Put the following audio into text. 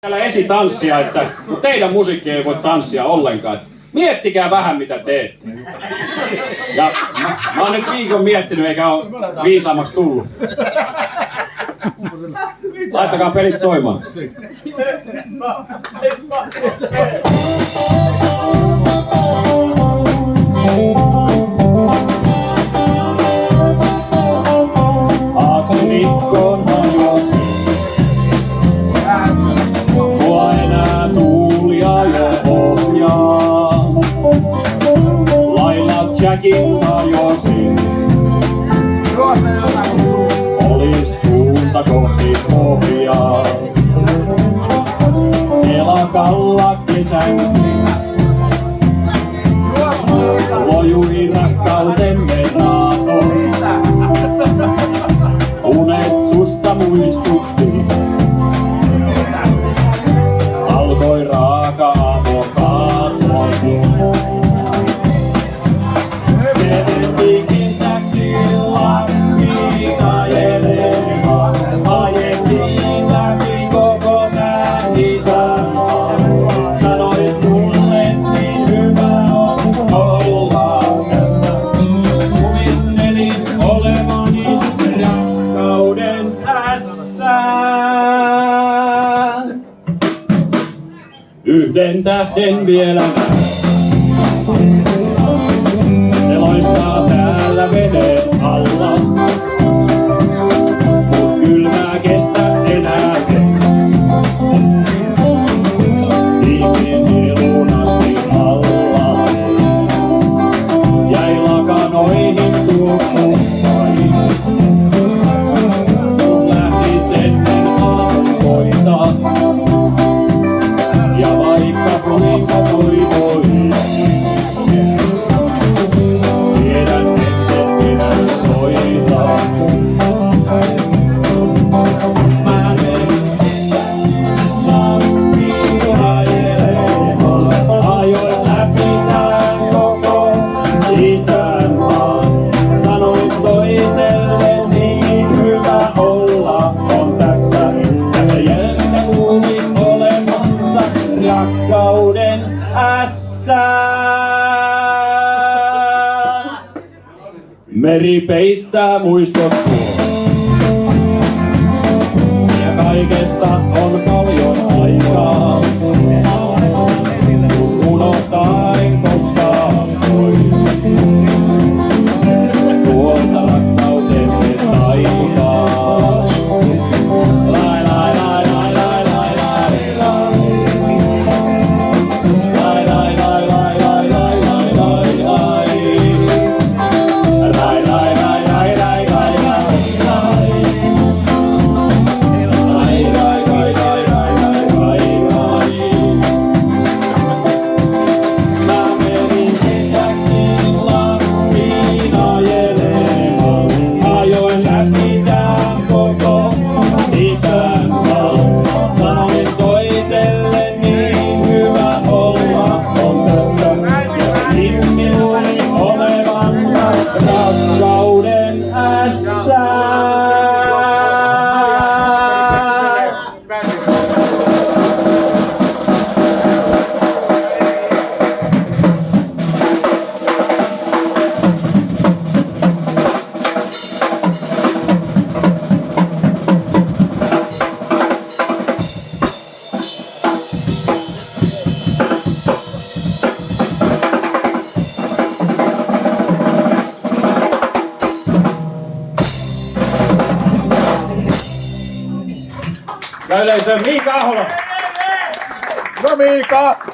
Täällä esitanssia, että teidän musiikki ei voi tanssia ollenkaan. Miettikää vähän mitä teette. Ja mä oon nyt viikon miettinyt eikä oo viisaammaksi tullut. Laittakaa pelit soimaan. Aaksirikkoon hajosi. Mua enää tuulia jo ohjaa. Lailla Jackin hajosin. Oli suunta kohti pohjaa. Kelakalla kesäksi. Lojui rakkautemme raatoon. Unet susta muistutti. Alkoi raaka avokaato. Vedettiin kesäksi Lappiin ajelemaan. Ajettiin läpi koko tän isänmaan. Sanoit mulle niin hyvä on olla tässä. Kuvittelin olevani rakkauden ässä. Yhden tähden vielä se loistaa täällä veden alla. Mut kylmää kestä enää ihmisiä lunasti alla. Jäi lakanoihin tuoksustain. Mut lähdit ennen aamukoita. Ja vaikka kuinka toivoin, tiedän ette enää soita. Mä menin Lappiin ajelemaan. Ajoin läpi tän koko isänmaan. Sanoin toiselle niin hyvä olla on tässä. Ja se jälkeen kuuli olevansa rakkauden ässä. Meri peittää muistot ja kaikesta on paljon aikaa. Mut unohtaa en koskaan voi tuolta rakkautemme taivaa. Lai lai lai lai lai lai lai lai. Lai lai lai lai lai lai lai lai lai. Lai lai lai lai lai lai lai lai. Lai lai lai lai lai lai lai. Mä menin kesäksi Lappiin ajelemaan. Ajoin läpi tän koko isänmaan. Sanoin toiselle niin hyvä olla on tässä. Ja se nimi luuli olevansa rakkauden ässä. Ja yleisö Miika Ahola. No Miika!